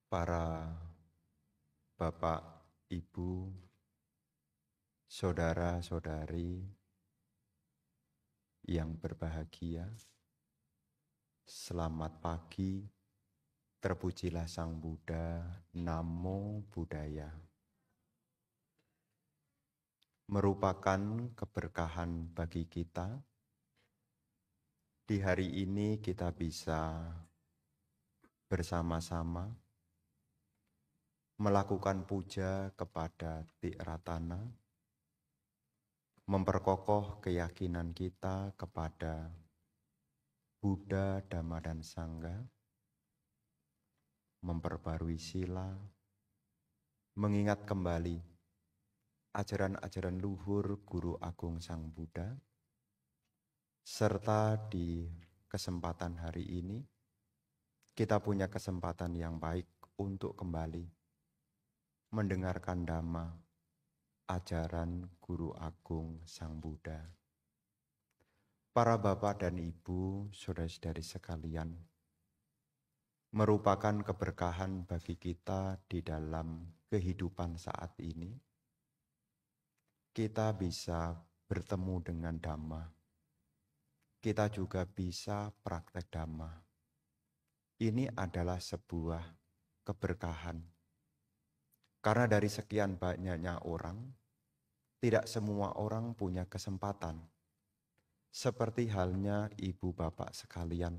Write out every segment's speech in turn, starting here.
Para bapak, ibu, saudara-saudari yang berbahagia, selamat pagi, terpujilah Sang Buddha, Namo Buddhaya. Merupakan keberkahan bagi kita, di hari ini kita bisa bersama-sama melakukan puja kepada Tikratana, memperkokoh keyakinan kita kepada Buddha, Dhamma, dan Sangha, memperbarui sila, mengingat kembali ajaran-ajaran luhur Guru Agung Sang Buddha, serta di kesempatan hari ini kita punya kesempatan yang baik untuk kembali mendengarkan Dhamma, ajaran Guru Agung Sang Buddha. Para bapak dan ibu, saudara-saudari sekalian, merupakan keberkahan bagi kita di dalam kehidupan saat ini. Kita bisa bertemu dengan Dhamma. Kita juga bisa praktek Dhamma. Ini adalah sebuah keberkahan. Karena dari sekian banyaknya orang, tidak semua orang punya kesempatan. Seperti halnya ibu bapak sekalian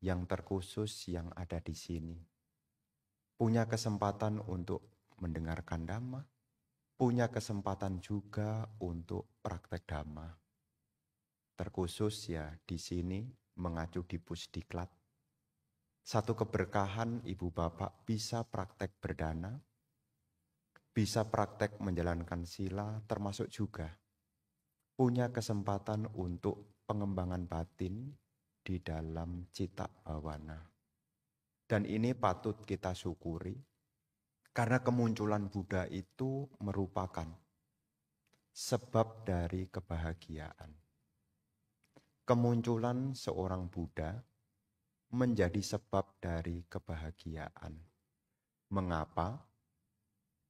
yang terkhusus yang ada di sini. Punya kesempatan untuk mendengarkan Dhamma, punya kesempatan juga untuk praktek Dhamma. Terkhusus ya di sini mengacu di Pusdiklat. Satu keberkahan ibu bapak bisa praktek berdana, bisa praktek menjalankan sila, termasuk juga punya kesempatan untuk pengembangan batin di dalam cita bawana. Dan ini patut kita syukuri, karena kemunculan Buddha itu merupakan sebab dari kebahagiaan. Kemunculan seorang Buddha menjadi sebab dari kebahagiaan. Mengapa?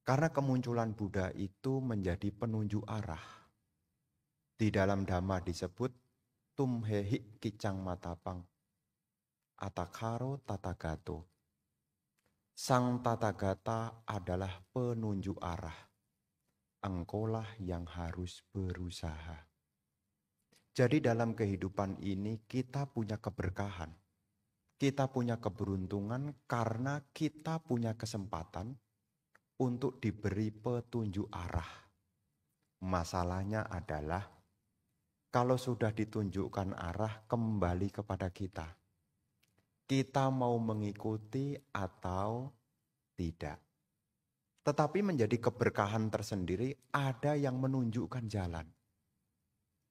Karena kemunculan Buddha itu menjadi penunjuk arah. Di dalam Dhamma disebut tumhehi kicang matapang, atakaro tatagato. Sang Tathagata adalah penunjuk arah. Engkaulah yang harus berusaha. Jadi dalam kehidupan ini kita punya keberkahan. Kita punya keberuntungan karena kita punya kesempatan untuk diberi petunjuk arah. Masalahnya adalah kalau sudah ditunjukkan arah kembali kepada kita. Kita mau mengikuti atau tidak. Tetapi menjadi keberkahan tersendiri ada yang menunjukkan jalan.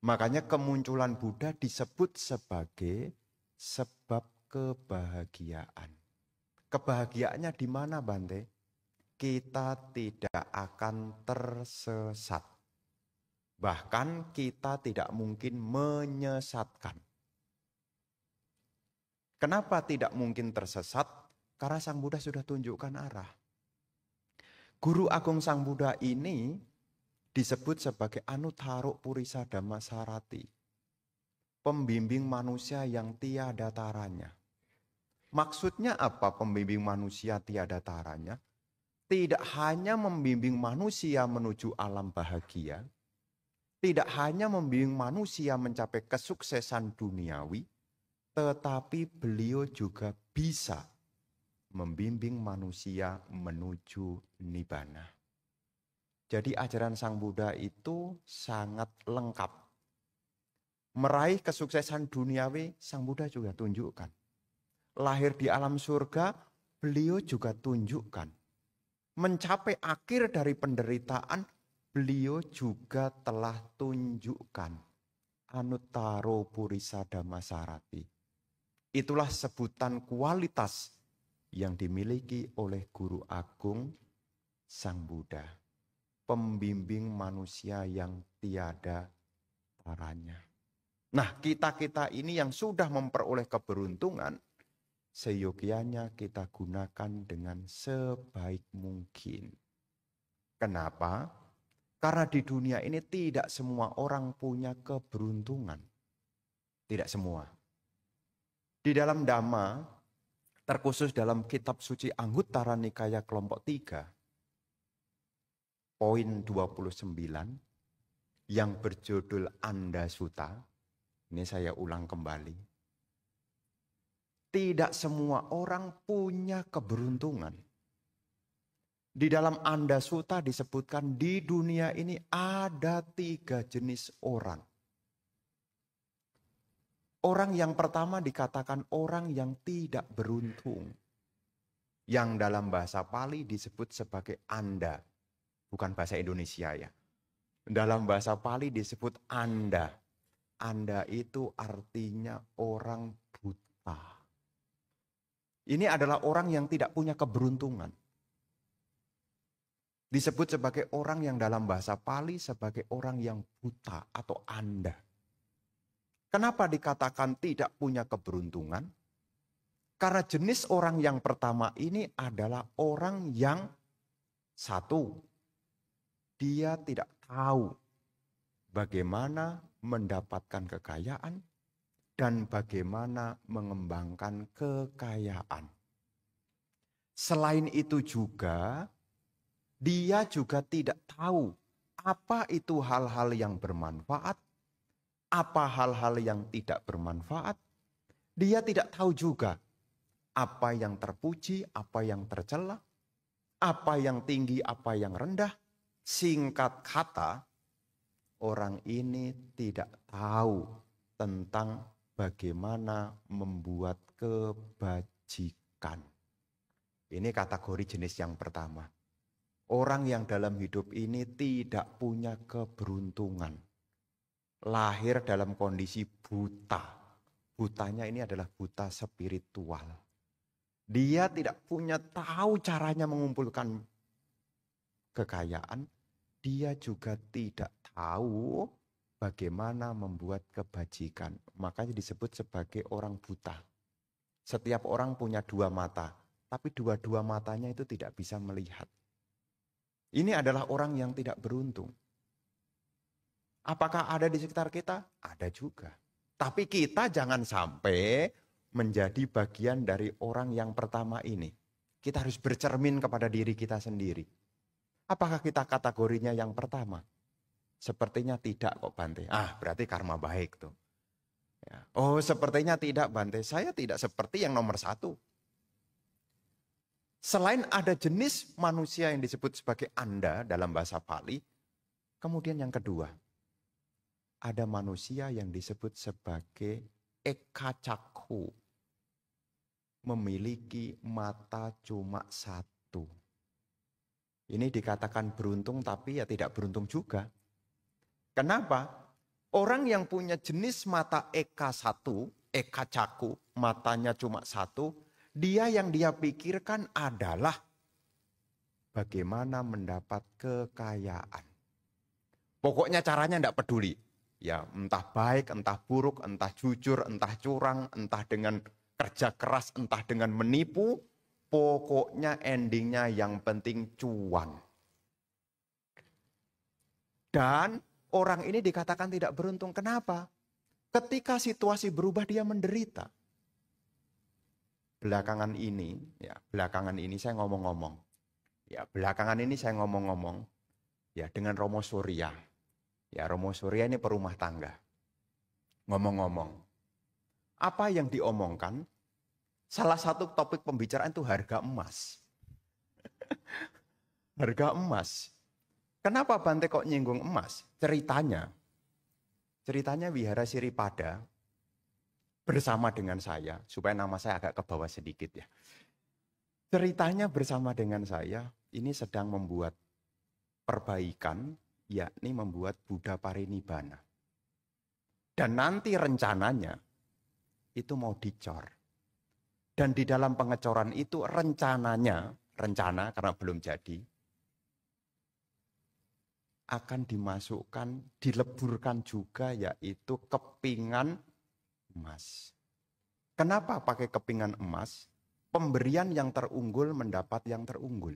Makanya kemunculan Buddha disebut sebagai sebab kebahagiaan. Kebahagiaannya di mana, Bante? Kita tidak akan tersesat. Bahkan kita tidak mungkin menyesatkan. Kenapa tidak mungkin tersesat? Karena Sang Buddha sudah tunjukkan arah. Guru Agung Sang Buddha ini disebut sebagai Anuttaro Purisa Dhammasarati. Pembimbing manusia yang tiada taranya. Maksudnya apa pembimbing manusia tiada taranya? Tidak hanya membimbing manusia menuju alam bahagia, tidak hanya membimbing manusia mencapai kesuksesan duniawi, tetapi beliau juga bisa membimbing manusia menuju nibbana. Jadi ajaran Sang Buddha itu sangat lengkap. Meraih kesuksesan duniawi, Sang Buddha juga tunjukkan. Lahir di alam surga, beliau juga tunjukkan. Mencapai akhir dari penderitaan, beliau juga telah tunjukkan. Anuttaro Purisa Dhammasarati. Itulah sebutan kualitas yang dimiliki oleh Guru Agung Sang Buddha. Pembimbing manusia yang tiada taranya. Nah, kita-kita ini yang sudah memperoleh keberuntungan, seyogianya kita gunakan dengan sebaik mungkin. Kenapa? Karena di dunia ini tidak semua orang punya keberuntungan. Tidak semua. Di dalam Dhamma, terkhusus dalam kitab suci Anguttara Nikaya kelompok 3, poin 29, yang berjudul Anda Sutta, ini saya ulang kembali. Tidak semua orang punya keberuntungan. Di dalam Anda Sutta disebutkan di dunia ini ada 3 jenis orang. Orang yang pertama dikatakan orang yang tidak beruntung. Yang dalam bahasa Pali disebut sebagai Anda. Bukan bahasa Indonesia ya. Dalam bahasa Pali disebut Anda. Anda itu artinya orang buta. Ini adalah orang yang tidak punya keberuntungan. Disebut sebagai orang yang dalam bahasa Pali sebagai orang yang buta atau Anda. Kenapa dikatakan tidak punya keberuntungan? Karena jenis orang yang pertama ini adalah orang yang satu, dia tidak tahu bagaimana mendapatkan kekayaan dan bagaimana mengembangkan kekayaan. Selain itu juga, dia juga tidak tahu apa itu hal-hal yang bermanfaat, apa hal-hal yang tidak bermanfaat. Dia tidak tahu juga apa yang terpuji, apa yang tercela, apa yang tinggi, apa yang rendah. Singkat kata, orang ini tidak tahu tentang bagaimana membuat kebajikan. Ini kategori jenis yang pertama. Orang yang dalam hidup ini tidak punya keberuntungan. Lahir dalam kondisi buta. Butanya ini adalah buta spiritual. Dia tidak punya tahu caranya mengumpulkan kekayaan. Dia juga tidak tahu bagaimana membuat kebajikan. Makanya disebut sebagai orang buta. Setiap orang punya 2 mata. Tapi 2 matanya itu tidak bisa melihat. Ini adalah orang yang tidak beruntung. Apakah ada di sekitar kita? Ada juga. Tapi kita jangan sampai menjadi bagian dari orang yang pertama ini. Kita harus bercermin kepada diri kita sendiri. Apakah kita kategorinya yang pertama? Sepertinya tidak kok Bante. Berarti karma baik tuh. Ya. Oh sepertinya tidak Bante. Saya tidak seperti yang nomor 1. Selain ada jenis manusia yang disebut sebagai Anda dalam bahasa Pali, kemudian yang kedua, ada manusia yang disebut sebagai Ekacaku, memiliki mata cuma 1. Ini dikatakan beruntung tapi ya tidak beruntung juga. Kenapa? Orang yang punya jenis mata Eka1, Ekacaku, matanya cuma 1, dia yang dia pikirkan adalah bagaimana mendapat kekayaan. Pokoknya caranya tidak peduli. Ya entah baik, entah buruk, entah jujur, entah curang, entah dengan kerja keras, entah dengan menipu. Pokoknya endingnya yang penting cuan. Dan orang ini dikatakan tidak beruntung. Kenapa? Ketika situasi berubah dia menderita. Belakangan ini saya ngomong-ngomong. Ya, belakangan ini saya ngomong-ngomong ya dengan Romo Surya. Ya, Romo Surya ini perumah tangga. Ngomong-ngomong. Apa yang diomongkan? Salah satu topik pembicaraan itu harga emas. Harga emas. Kenapa Bante kok nyinggung emas? Ceritanya Wihara Siripada bersama dengan saya, supaya nama saya agak ke bawah sedikit ya. Ceritanya bersama dengan saya, ini sedang membuat perbaikan, yakni membuat Buddha Parinibbana. Dan nanti rencananya, itu mau dicor. Dan di dalam pengecoran itu rencana karena belum jadi, akan dileburkan juga yaitu kepingan emas. Kenapa pakai kepingan emas? Pemberian yang terunggul mendapat yang terunggul.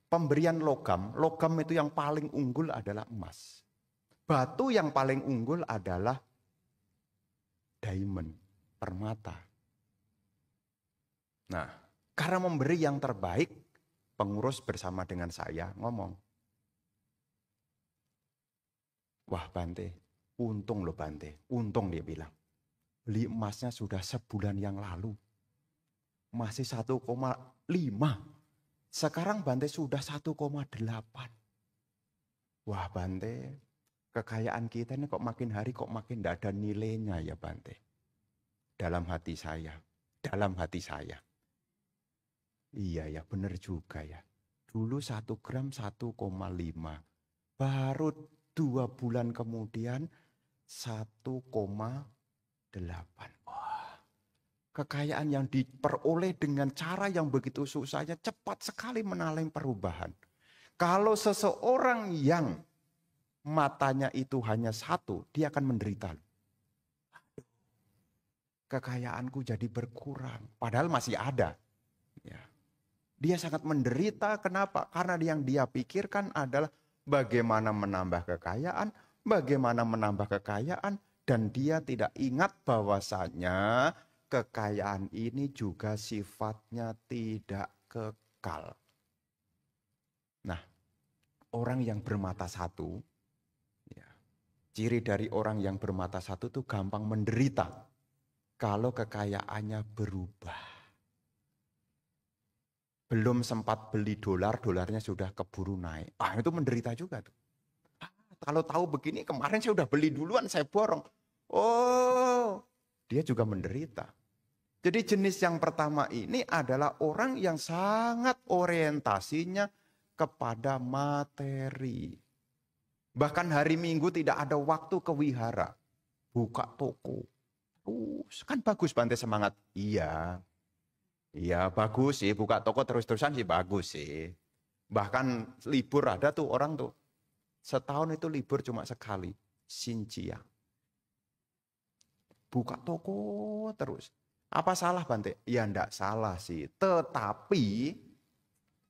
Pemberian logam, logam itu yang paling unggul adalah emas. Batu yang paling unggul adalah diamond, permata. Nah, karena memberi yang terbaik, pengurus bersama dengan saya ngomong, wah Bante, untung loh Bante, untung dia bilang. Beli emasnya sudah sebulan yang lalu. Masih 1,5. Sekarang Bante sudah 1,8. Wah Bante, kekayaan kita ini kok makin hari kok makin tidak ada nilainya ya Bante. Dalam hati saya. Iya ya benar juga ya. Dulu 1 gram 1,5. Baru 2 bulan kemudian 1,8. Wah, kekayaan yang diperoleh dengan cara yang begitu susahnya cepat sekali menalami perubahan. Kalau seseorang yang matanya itu hanya 1, dia akan menderita. Kekayaanku jadi berkurang, padahal masih ada. Ya. Dia sangat menderita, kenapa? Karena yang dia pikirkan adalah bagaimana menambah kekayaan, dan dia tidak ingat bahwasanya kekayaan ini juga sifatnya tidak kekal. Nah, orang yang bermata 1, ya, ciri dari orang yang bermata 1 itu gampang menderita kalau kekayaannya berubah. Belum sempat beli dolar, dolarnya sudah keburu naik. Itu menderita juga tuh. Kalau tahu begini, kemarin saya udah beli duluan, saya borong. Oh, dia juga menderita. Jadi jenis yang pertama ini adalah orang yang sangat orientasinya kepada materi. Bahkan hari Minggu tidak ada waktu ke wihara. Buka toko. Kan bagus Bante semangat. Iya bagus sih. Buka toko terus-terusan sih bagus sih. Bahkan libur ada tuh orang tuh. Setahun itu libur cuma sekali. Sinjia. Buka toko terus. Apa salah Bante? Ya enggak salah sih. Tetapi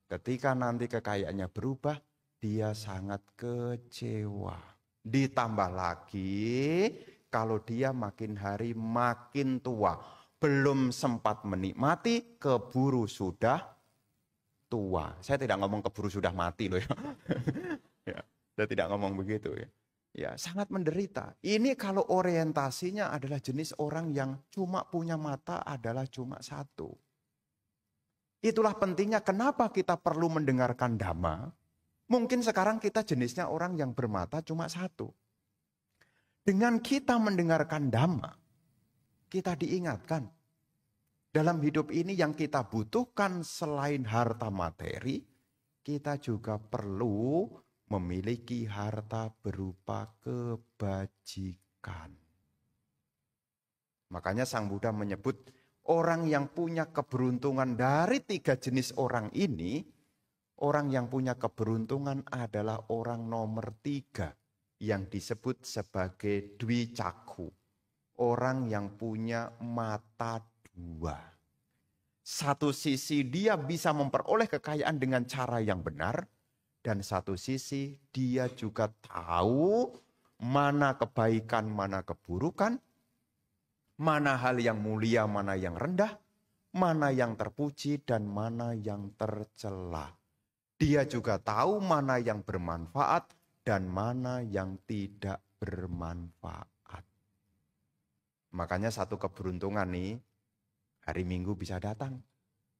ketika nanti kekayaannya berubah, dia sangat kecewa. Ditambah lagi kalau dia makin hari makin tua. Belum sempat menikmati, keburu sudah tua. Saya tidak ngomong keburu sudah mati loh ya. Ya, saya tidak ngomong begitu ya. Ya, sangat menderita. Ini kalau orientasinya adalah jenis orang yang cuma punya mata adalah cuma 1. Itulah pentingnya kenapa kita perlu mendengarkan dhamma. Mungkin sekarang kita jenisnya orang yang bermata cuma 1. Dengan kita mendengarkan dhamma, kita diingatkan. Dalam hidup ini yang kita butuhkan selain harta materi, kita juga perlu memiliki harta berupa kebajikan. Makanya Sang Buddha menyebut orang yang punya keberuntungan dari 3 jenis orang ini, orang yang punya keberuntungan adalah orang nomor 3 yang disebut sebagai dwicaku. Orang yang punya mata 2. Satu sisi dia bisa memperoleh kekayaan dengan cara yang benar. Dan satu sisi dia juga tahu mana kebaikan, mana keburukan, mana hal yang mulia, mana yang rendah, mana yang terpuji dan mana yang tercela. Dia juga tahu mana yang bermanfaat dan mana yang tidak bermanfaat. Makanya satu keberuntungan nih, hari Minggu bisa datang.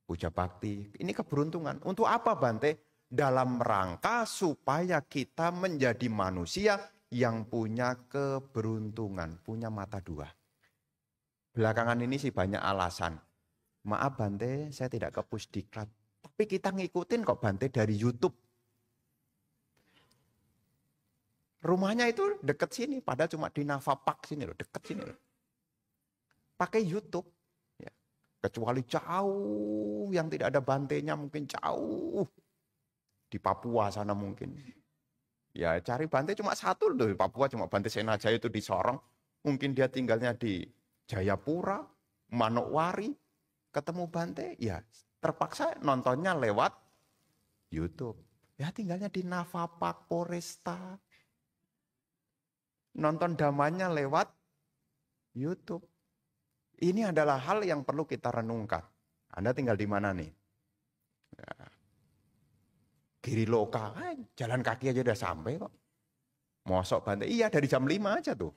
Puja bakti, ini keberuntungan. Untuk apa Bante? Dalam rangka supaya kita menjadi manusia yang punya keberuntungan, punya mata 2. Belakangan ini sih banyak alasan. Maaf Bante, saya tidak ke Pusdiklat. Tapi kita ngikutin kok Bante dari YouTube. Rumahnya itu deket sini, padahal cuma di Navapak sini loh, deket sini loh. Pakai YouTube. Ya. Kecuali jauh, yang tidak ada Bantenya mungkin jauh. Di Papua sana mungkin. Ya cari Bante cuma 1 loh di Papua, cuma Bante Senajaya itu di Sorong. Mungkin dia tinggalnya di Jayapura. Manokwari, ketemu Bante, ya terpaksa nontonnya lewat YouTube. Ya tinggalnya di Navapak Poresta. Nonton dhamanya lewat YouTube. Ini adalah hal yang perlu kita renungkan. Anda tinggal di mana nih? Ya. Giriloka, jalan kaki aja udah sampai kok. Mosok Bante, iya dari jam 5 aja tuh.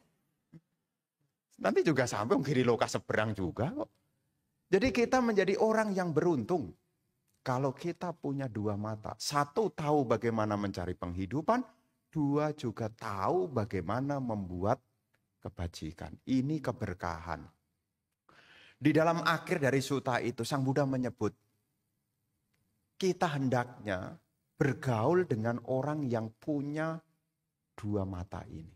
Nanti juga sampai Giriloka seberang juga kok. Jadi kita menjadi orang yang beruntung. Kalau kita punya dua mata. Satu, tahu bagaimana mencari penghidupan. Dua, juga tahu bagaimana membuat kebajikan. Ini keberkahan. Di dalam akhir dari sutta itu, Sang Buddha menyebut, kita hendaknya bergaul dengan orang yang punya dua mata ini.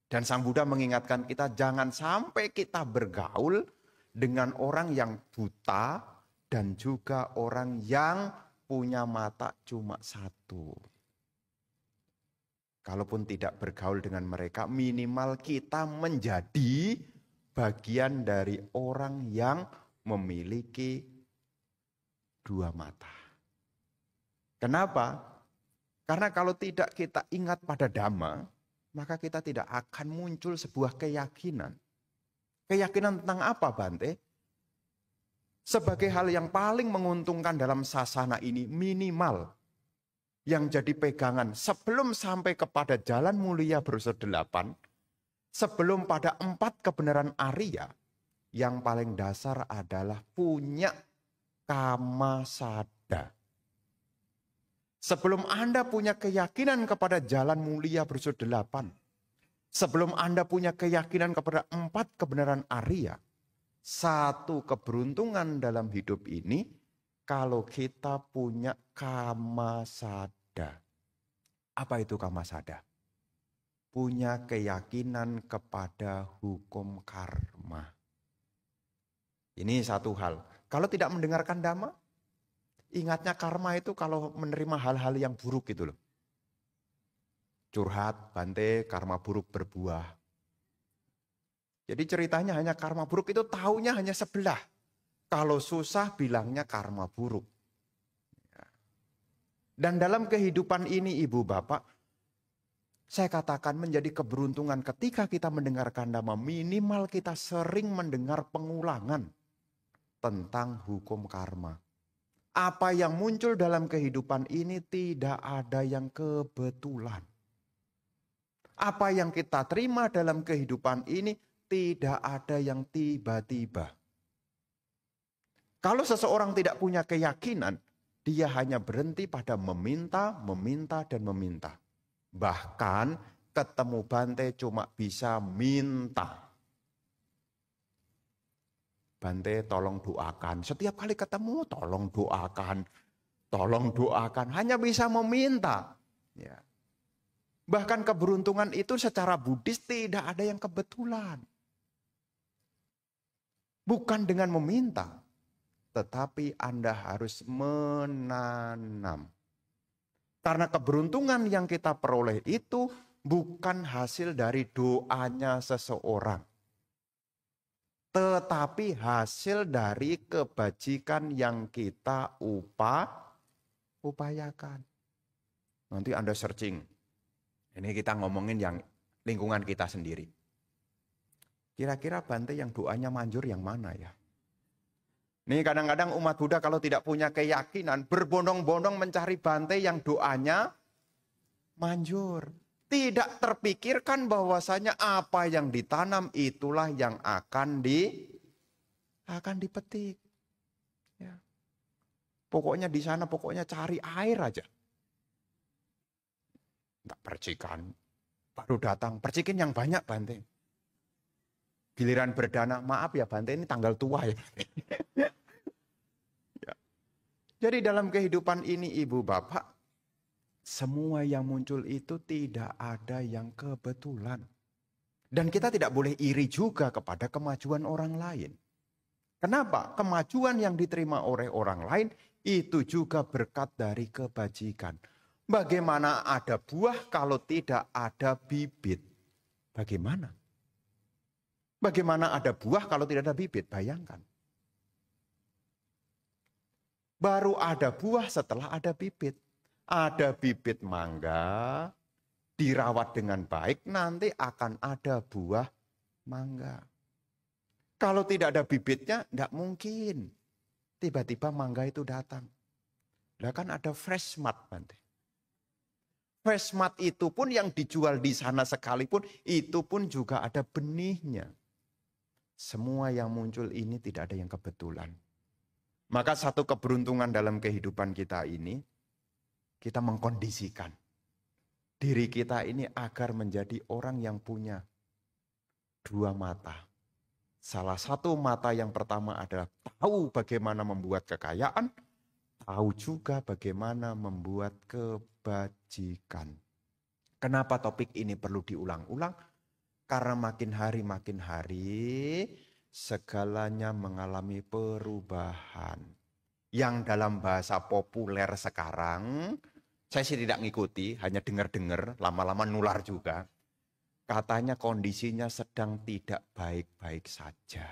Dan Sang Buddha mengingatkan kita, jangan sampai kita bergaul dengan orang yang buta dan juga orang yang punya mata cuma satu. Kalaupun tidak bergaul dengan mereka, minimal kita menjadi bagian dari orang yang memiliki dua mata. Kenapa? Karena kalau tidak kita ingat pada Dhamma, maka kita tidak akan muncul sebuah keyakinan. Keyakinan tentang apa, Bante? Sebagai hal yang paling menguntungkan dalam sasana ini, minimal yang jadi pegangan sebelum sampai kepada jalan mulia berunsur 8, sebelum pada 4 kebenaran Arya, yang paling dasar adalah punya kama sada. Sebelum Anda punya keyakinan kepada jalan mulia berunsur 8, sebelum Anda punya keyakinan kepada 4 kebenaran Arya, satu keberuntungan dalam hidup ini, kalau kita punya kama sada. Apa itu kama sada? Punya keyakinan kepada hukum karma. Ini satu hal. Kalau tidak mendengarkan Dhamma, ingatnya karma itu kalau menerima hal-hal yang buruk gitu loh. Curhat, Bante, karma buruk berbuah. Jadi ceritanya hanya karma buruk itu taunya hanya sebelah. Kalau susah bilangnya karma buruk. Dan dalam kehidupan ini Ibu Bapak, saya katakan menjadi keberuntungan ketika kita mendengarkan Dhamma, minimal kita sering mendengar pengulangan tentang hukum karma. Apa yang muncul dalam kehidupan ini tidak ada yang kebetulan. Apa yang kita terima dalam kehidupan ini tidak ada yang tiba-tiba. Kalau seseorang tidak punya keyakinan, dia hanya berhenti pada meminta, meminta, dan meminta. Bahkan ketemu Bante cuma bisa minta. Bante tolong doakan. Setiap kali ketemu tolong doakan. Tolong doakan. Hanya bisa meminta. Ya. Bahkan keberuntungan itu secara Buddhis tidak ada yang kebetulan. Bukan dengan meminta. Tetapi Anda harus menanam. Karena keberuntungan yang kita peroleh itu bukan hasil dari doanya seseorang. Tetapi hasil dari kebajikan yang kita upayakan. Nanti Anda searching. Ini kita ngomongin yang lingkungan kita sendiri. Kira-kira Bante yang doanya manjur yang mana ya? Nih kadang-kadang umat Buddha kalau tidak punya keyakinan, berbondong-bondong mencari Bante yang doanya manjur. Tidak terpikirkan bahwasanya apa yang ditanam itulah yang akan dipetik. Ya. Pokoknya di sana pokoknya cari air aja. Tak percikan, baru datang percikin yang banyak Bante. Giliran berdana, maaf ya Bante ini tanggal tua ya. Ya. Jadi dalam kehidupan ini Ibu Bapak, semua yang muncul itu tidak ada yang kebetulan. Dan kita tidak boleh iri juga kepada kemajuan orang lain. Kenapa? Kemajuan yang diterima oleh orang lain itu juga berkat dari kebajikan. Bagaimana ada buah kalau tidak ada bibit? Bagaimana? Bagaimana ada buah kalau tidak ada bibit? Bayangkan. Baru ada buah setelah ada bibit. Ada bibit mangga, dirawat dengan baik, nanti akan ada buah mangga. Kalau tidak ada bibitnya, tidak mungkin. Tiba-tiba mangga itu datang. Lah kan ada fresh mart nanti. Fresh mart itu pun yang dijual di sana sekalipun, itu pun juga ada benihnya. Semua yang muncul ini tidak ada yang kebetulan. Maka satu keberuntungan dalam kehidupan kita ini, kita mengkondisikan diri kita ini agar menjadi orang yang punya dua mata. Salah satu mata yang pertama adalah tahu bagaimana membuat kekayaan, tahu juga bagaimana membuat kebajikan. Kenapa topik ini perlu diulang-ulang? Karena makin hari segalanya mengalami perubahan. Yang dalam bahasa populer sekarang, saya sih tidak ngikuti, hanya dengar-dengar, lama-lama nular juga. Katanya kondisinya sedang tidak baik-baik saja.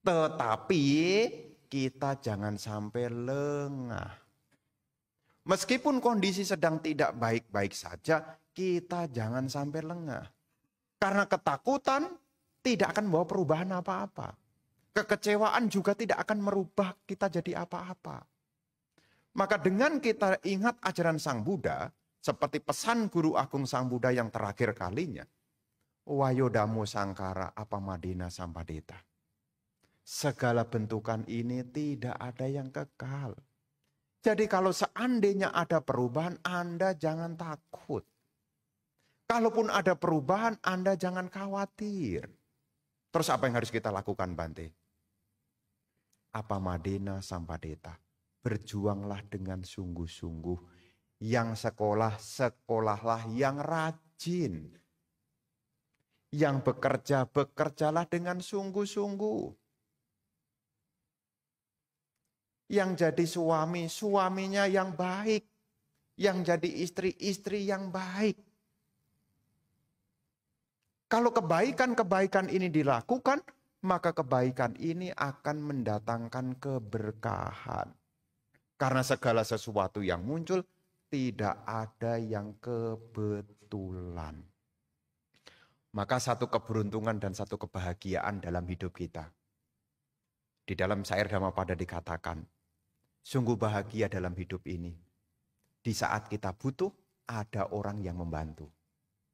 Tetapi kita jangan sampai lengah. Meskipun kondisi sedang tidak baik-baik saja, kita jangan sampai lengah. Karena ketakutan tidak akan membawa perubahan apa-apa. Kekecewaan juga tidak akan merubah kita jadi apa-apa. Maka dengan kita ingat ajaran Sang Buddha, seperti pesan Guru Agung Sang Buddha yang terakhir kalinya, Wayodamo Sangkara Apamadena Sampadeta. Segala bentukan ini tidak ada yang kekal. Jadi kalau seandainya ada perubahan, Anda jangan takut. Kalaupun ada perubahan, Anda jangan khawatir. Terus apa yang harus kita lakukan, Bante? Apamadena Sampadeta. Berjuanglah dengan sungguh-sungguh. Yang sekolah, sekolahlah yang rajin. Yang bekerja, bekerjalah dengan sungguh-sungguh. Yang jadi suami, suaminya yang baik. Yang jadi istri, istri yang baik. Kalau kebaikan-kebaikan ini dilakukan, maka kebaikan ini akan mendatangkan keberkahan. Karena segala sesuatu yang muncul, tidak ada yang kebetulan. Maka satu keberuntungan dan satu kebahagiaan dalam hidup kita. Di dalam syair Dhammapada dikatakan, sungguh bahagia dalam hidup ini. Di saat kita butuh, ada orang yang membantu.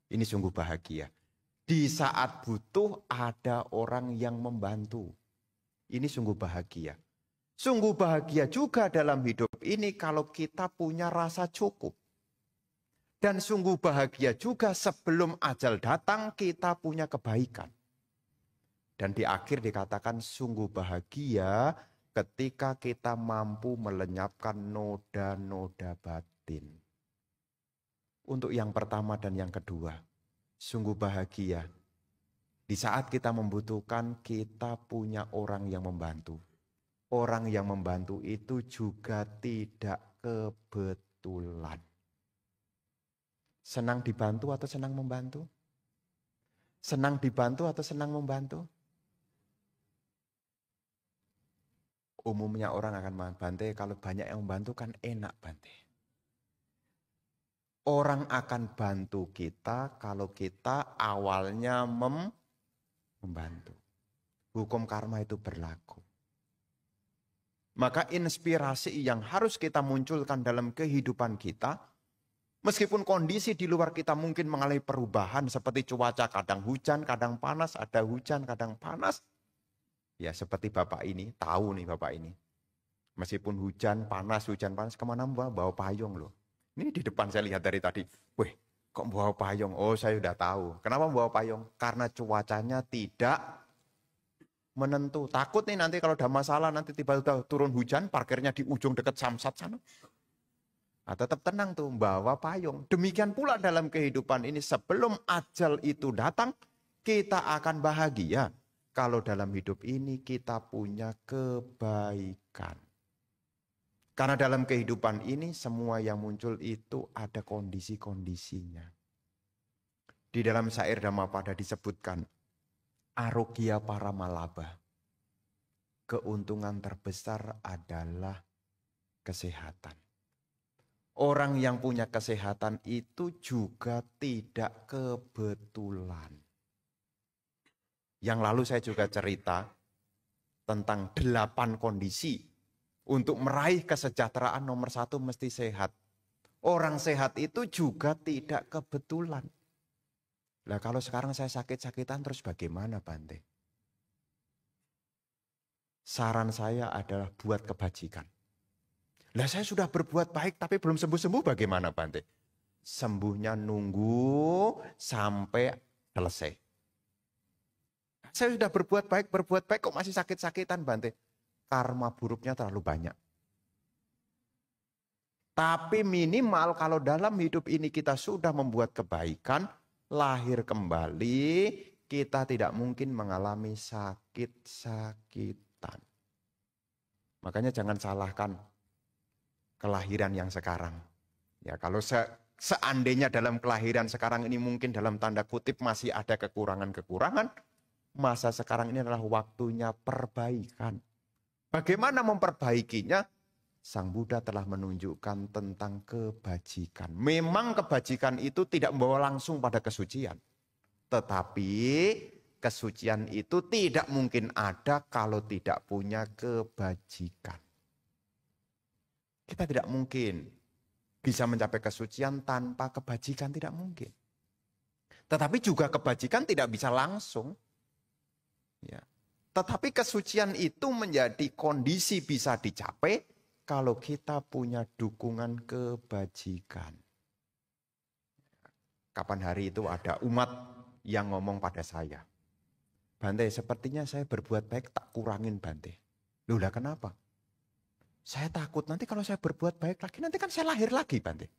Ini sungguh bahagia. Di saat butuh ada orang yang membantu. Ini sungguh bahagia. Sungguh bahagia juga dalam hidup ini kalau kita punya rasa cukup. Dan sungguh bahagia juga sebelum ajal datang kita punya kebaikan. Dan di akhir dikatakan sungguh bahagia ketika kita mampu melenyapkan noda-noda batin. Untuk yang pertama dan yang kedua. Sungguh bahagia. Di saat kita membutuhkan, kita punya orang yang membantu. Orang yang membantu itu juga tidak kebetulan. Senang dibantu atau senang membantu? Senang dibantu atau senang membantu? Umumnya orang akan Bante, kalau banyak yang membantu kan enak, Bante. Orang akan bantu kita kalau kita awalnya membantu. Hukum karma itu berlaku. Maka inspirasi yang harus kita munculkan dalam kehidupan kita, meskipun kondisi di luar kita mungkin mengalami perubahan seperti cuaca kadang hujan, kadang panas, ada hujan, kadang panas. Ya seperti Bapak ini, tahu nih Bapak ini. Meskipun hujan panas, kemana bawa payung loh. Ini di depan saya lihat dari tadi, wih kok bawa payung? Oh saya sudah tahu. Kenapa bawa payung? Karena cuacanya tidak menentu. Takut nih nanti kalau ada masalah, nanti tiba-tiba turun hujan, parkirnya di ujung dekat Samsat sana. Nah, tetap tenang tuh, bawa payung. Demikian pula dalam kehidupan ini, sebelum ajal itu datang, kita akan bahagia. Kalau dalam hidup ini kita punya kebaikan. Karena dalam kehidupan ini semua yang muncul itu ada kondisi-kondisinya. Di dalam syair Dhammapada disebutkan, Arogia Paramalabha. Keuntungan terbesar adalah kesehatan. Orang yang punya kesehatan itu juga tidak kebetulan. Yang lalu saya juga cerita tentang 8 kondisi untuk meraih kesejahteraan. Nomor 1 mesti sehat. Orang sehat itu juga tidak kebetulan. Lah kalau sekarang saya sakit-sakitan terus bagaimana, Bante? Saran saya adalah buat kebajikan. Lah saya sudah berbuat baik tapi belum sembuh-sembuh bagaimana, Bante? Sembuhnya nunggu sampai selesai. Saya sudah berbuat baik kok masih sakit-sakitan, Bante. Karma buruknya terlalu banyak. Tapi minimal kalau dalam hidup ini kita sudah membuat kebaikan, lahir kembali, kita tidak mungkin mengalami sakit-sakitan. Makanya jangan salahkan kelahiran yang sekarang. Ya, kalau seandainya dalam kelahiran sekarang ini mungkin dalam tanda kutip masih ada kekurangan-kekurangan, masa sekarang ini adalah waktunya perbaikan. Bagaimana memperbaikinya? Sang Buddha telah menunjukkan tentang kebajikan. Memang kebajikan itu tidak membawa langsung pada kesucian. Tetapi kesucian itu tidak mungkin ada kalau tidak punya kebajikan. Kita tidak mungkin bisa mencapai kesucian tanpa kebajikan, tidak mungkin. Tetapi juga kebajikan tidak bisa langsung. Ya. Tetapi kesucian itu menjadi kondisi bisa dicapai kalau kita punya dukungan kebajikan. Kapan hari itu ada umat yang ngomong pada saya, Bante, sepertinya saya berbuat baik tak kurangin, Bante. Loh lah kenapa? Saya takut nanti kalau saya berbuat baik lagi, nanti kan saya lahir lagi, Bante.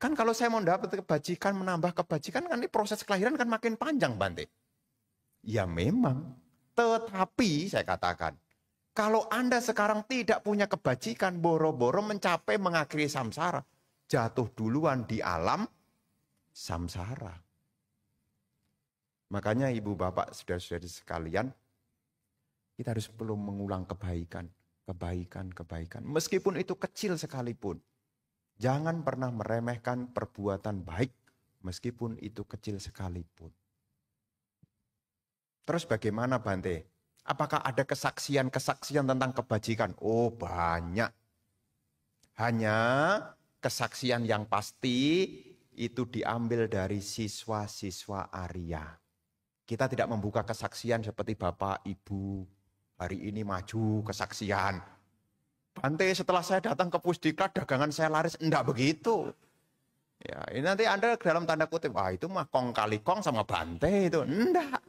Kan kalau saya mau dapat kebajikan, menambah kebajikan, kan ini proses kelahiran kan makin panjang, Bante. Ya memang, tetapi saya katakan, kalau Anda sekarang tidak punya kebajikan, boro-boro mencapai mengakhiri samsara, jatuh duluan di alam samsara. Makanya ibu bapak, saudara-saudari sekalian, kita harus perlu mengulang kebaikan. Kebaikan. Meskipun itu kecil sekalipun. Jangan pernah meremehkan perbuatan baik, meskipun itu kecil sekalipun. Terus bagaimana, Bante? Apakah ada kesaksian-kesaksian tentang kebajikan? Oh banyak. Hanya kesaksian yang pasti itu diambil dari siswa-siswa Arya. Kita tidak membuka kesaksian seperti Bapak, Ibu, hari ini maju kesaksian. Bante, setelah saya datang ke Pusdiklat dagangan saya laris. Enggak begitu. Ya, ini nanti Anda dalam tanda kutip, wah itu mah kong kali kong sama Bante itu. Enggak.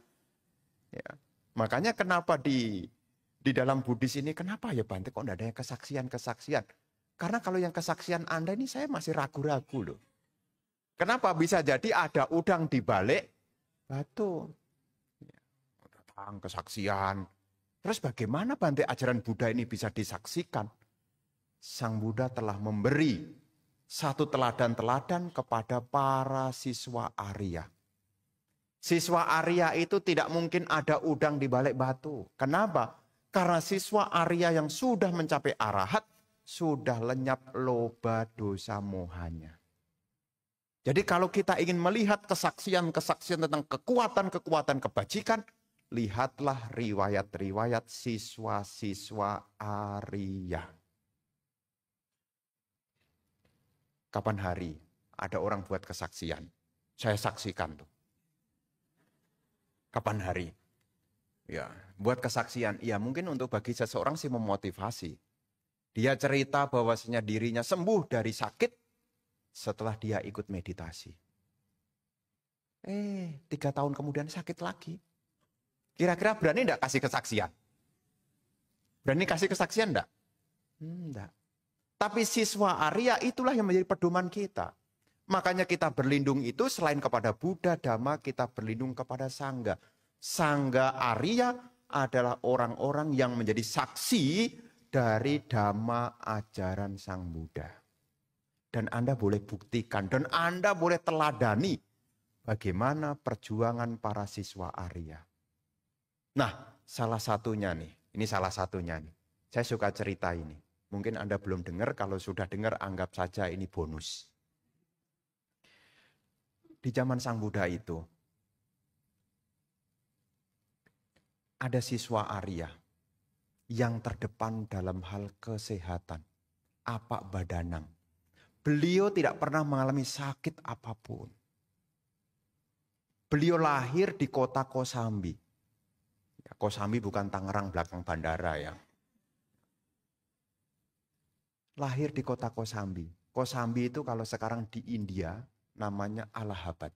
Ya. Makanya kenapa di dalam Buddhis ini, kenapa ya Bante kok enggak ada kesaksian-kesaksian? Karena kalau yang kesaksian Anda ini saya masih ragu-ragu loh. Kenapa bisa jadi ada udang di balik batu? Ya, datang kesaksian. Terus bagaimana Bante ajaran Buddha ini bisa disaksikan? Sang Buddha telah memberi satu teladan-teladan kepada para siswa Arya. Siswa Arya itu tidak mungkin ada udang di balik batu. Kenapa? Karena siswa Arya yang sudah mencapai arahat, sudah lenyap loba dosa mohanya. Jadi kalau kita ingin melihat kesaksian-kesaksian tentang kekuatan-kekuatan kebajikan, lihatlah riwayat-riwayat siswa-siswa Arya. Kapan hari ada orang buat kesaksian? Saya saksikan tuh. Kapan hari? Ya, buat kesaksian. Ya mungkin untuk bagi seseorang sih memotivasi. Dia cerita bahwasanya dirinya sembuh dari sakit setelah dia ikut meditasi. 3 tahun kemudian sakit lagi. Kira-kira berani enggak kasih kesaksian? Berani kasih kesaksian enggak? Enggak. Tapi siswa Arya itulah yang menjadi pedoman kita. Makanya kita berlindung itu selain kepada Buddha, Dhamma, kita berlindung kepada Sangga. Sangga Arya adalah orang-orang yang menjadi saksi dari Dhamma ajaran Sang Buddha. Dan Anda boleh buktikan, dan Anda boleh teladani bagaimana perjuangan para siswa Arya. Nah, salah satunya nih, ini salah satunya nih. Saya suka cerita ini. Mungkin Anda belum dengar, kalau sudah dengar anggap saja ini bonus. Di zaman Sang Buddha itu, ada siswa Arya yang terdepan dalam hal kesehatan, apak badanang. Beliau tidak pernah mengalami sakit apapun. Beliau lahir di kota Kosambi. Kosambi bukan Tangerang belakang bandara ya. Lahir di kota Kosambi. Kosambi itu kalau sekarang di India namanya Allahabad.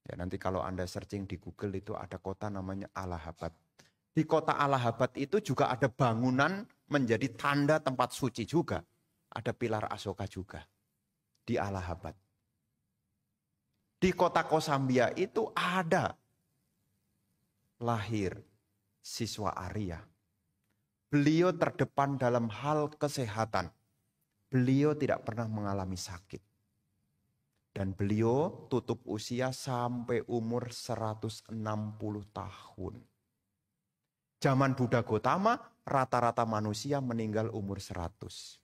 Ya, nanti kalau Anda searching di Google itu ada kota namanya Allahabad. Di kota Allahabad itu juga ada bangunan menjadi tanda tempat suci juga. Ada pilar Asoka juga di Allahabad. Di kota Kosambia itu ada lahir siswa Arya. Beliau terdepan dalam hal kesehatan. Beliau tidak pernah mengalami sakit. Dan beliau tutup usia sampai umur 160 tahun. Zaman Buddha Gotama, rata-rata manusia meninggal umur 100.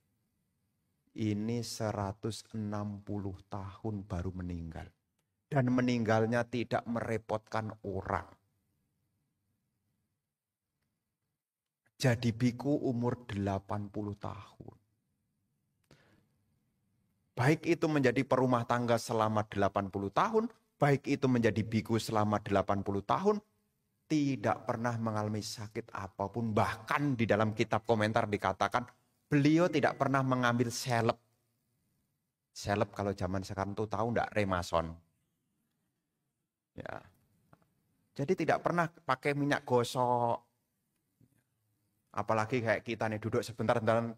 Ini 160 tahun baru meninggal. Dan meninggalnya tidak merepotkan orang. Jadi biku umur 80 tahun. Baik itu menjadi perumah tangga selama 80 tahun, baik itu menjadi biku selama 80 tahun, tidak pernah mengalami sakit apapun. Bahkan di dalam kitab komentar dikatakan, beliau tidak pernah mengambil seleb. Seleb kalau zaman sekarang tuh tahu enggak, remason. Ya. Jadi tidak pernah pakai minyak gosok. Apalagi kayak kita nih duduk sebentar dalam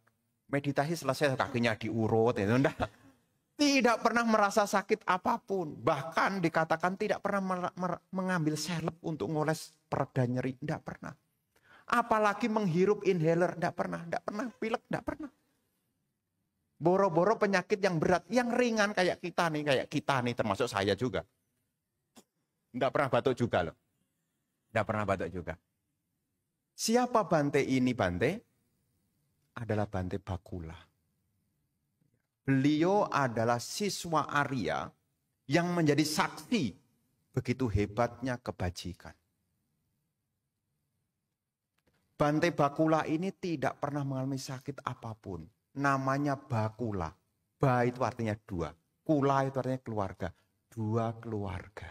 meditasi selesai kakinya diurut, itu enggak. Tidak pernah merasa sakit apapun. Bahkan dikatakan tidak pernah mengambil seleb untuk ngoles pereda nyeri. Tidak pernah. Apalagi menghirup inhaler. Tidak pernah. Tidak pernah. Pilek. Tidak pernah. Boro-boro penyakit yang berat. Yang ringan kayak kita nih. Kayak kita nih. Termasuk saya juga. Tidak pernah batuk juga loh. Tidak pernah batuk juga. Siapa Bante ini Bante? Adalah Bante Bakula. Beliau adalah siswa Arya yang menjadi saksi begitu hebatnya kebajikan. Bante Bakula ini tidak pernah mengalami sakit apapun. Namanya Bakula. Ba itu artinya dua. Kula itu artinya keluarga. Dua keluarga.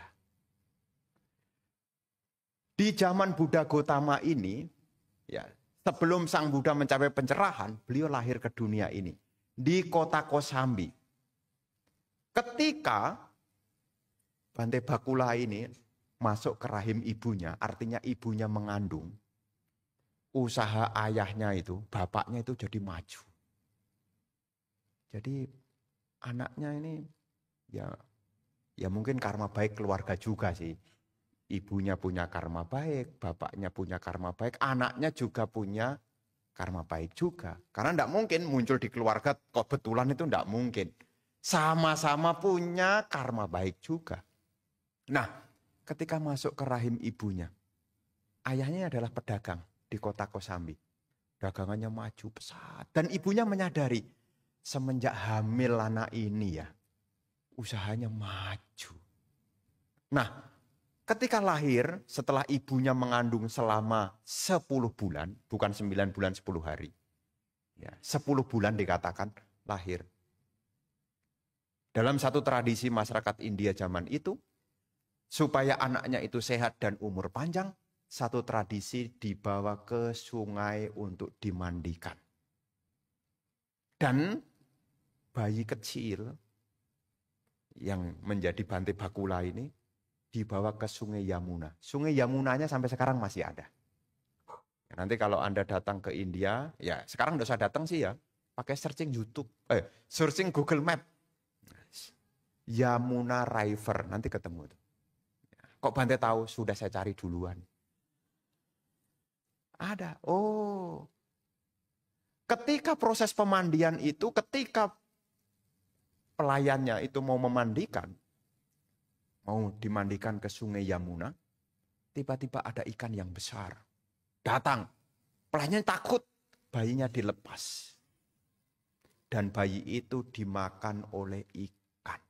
Di zaman Buddha Gotama ini, ya, sebelum Sang Buddha mencapai pencerahan, beliau lahir ke dunia ini. Di kota Kosambi. Ketika Bante Bakula ini masuk ke rahim ibunya, artinya ibunya mengandung, usaha ayahnya itu, bapaknya itu jadi maju. Jadi anaknya ini ya mungkin karma baik keluarga juga sih. Ibunya punya karma baik, bapaknya punya karma baik, anaknya juga punya karma baik juga. Karena tidak mungkin muncul di keluarga kebetulan itu tidak mungkin. Sama-sama punya karma baik juga. Nah, ketika masuk ke rahim ibunya, ayahnya adalah pedagang di kota Kosambi. Dagangannya maju pesat. Dan ibunya menyadari, semenjak hamil anak ini ya, usahanya maju. Nah, ketika lahir, setelah ibunya mengandung selama 10 bulan, bukan 9 bulan 10 hari. Ya, 10 bulan dikatakan lahir. Dalam satu tradisi masyarakat India zaman itu, supaya anaknya itu sehat dan umur panjang, satu tradisi dibawa ke sungai untuk dimandikan. Dan bayi kecil yang menjadi Bante Bakula ini, dibawa ke sungai Yamuna. Sungai Yamunanya sampai sekarang masih ada. Nanti kalau Anda datang ke India, ya sekarang nggak usah datang sih ya. Pakai searching YouTube, searching Google Map. Yamuna River, nanti ketemu. Kok Bante tahu? Sudah saya cari duluan. Ada. Oh. Ketika proses pemandian itu, ketika pelayannya itu mau memandikan, mau dimandikan ke sungai Yamuna, tiba-tiba ada ikan yang besar. Datang, pelayannya takut, bayinya dilepas. Dan bayi itu dimakan oleh ikan.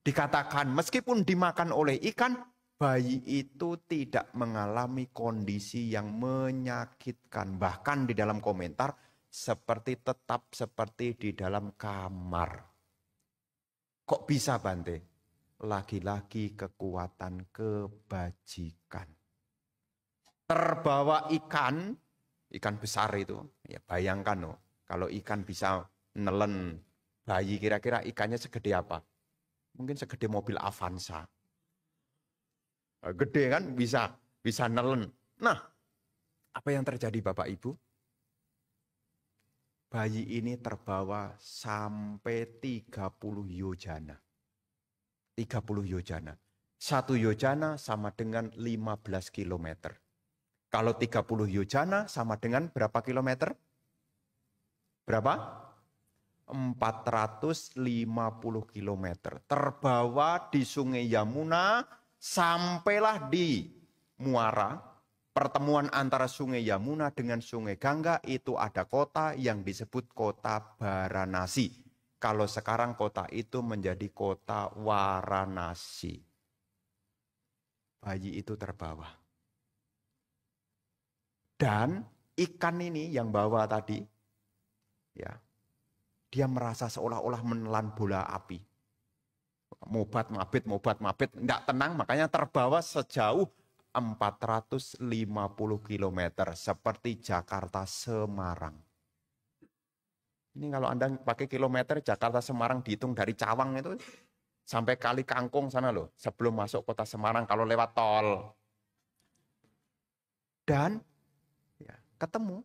Dikatakan meskipun dimakan oleh ikan, bayi itu tidak mengalami kondisi yang menyakitkan. Bahkan di dalam komentar, tetap seperti di dalam kamar. Kok bisa Bante? Lagi-lagi kekuatan kebajikan. Terbawa ikan besar itu, ya bayangkan loh, kalau ikan bisa nelen bayi, kira-kira ikannya segede apa? Mungkin segede mobil Avanza. Gede kan, bisa nelen. Nah, apa yang terjadi Bapak Ibu? Bayi ini terbawa sampai 30 yojana. 30 yojana. 1 yojana sama dengan 15 kilometer. Kalau 30 yojana sama dengan berapa kilometer? Berapa? 450 kilometer. Terbawa di sungai Yamuna, sampailah di muara. Pertemuan antara sungai Yamuna dengan sungai Gangga itu ada kota yang disebut kota Varanasi. Kalau sekarang kota itu menjadi kota Varanasi. Bayi itu terbawa. Dan ikan ini yang bawa tadi, ya, dia merasa seolah-olah menelan bola api. Mobat mabit, enggak tenang, makanya terbawa sejauh 450 kilometer seperti Jakarta Semarang. Ini kalau Anda pakai kilometer Jakarta Semarang dihitung dari Cawang itu sampai Kali Kangkung sana loh, sebelum masuk kota Semarang kalau lewat tol. Dan ya, ketemu,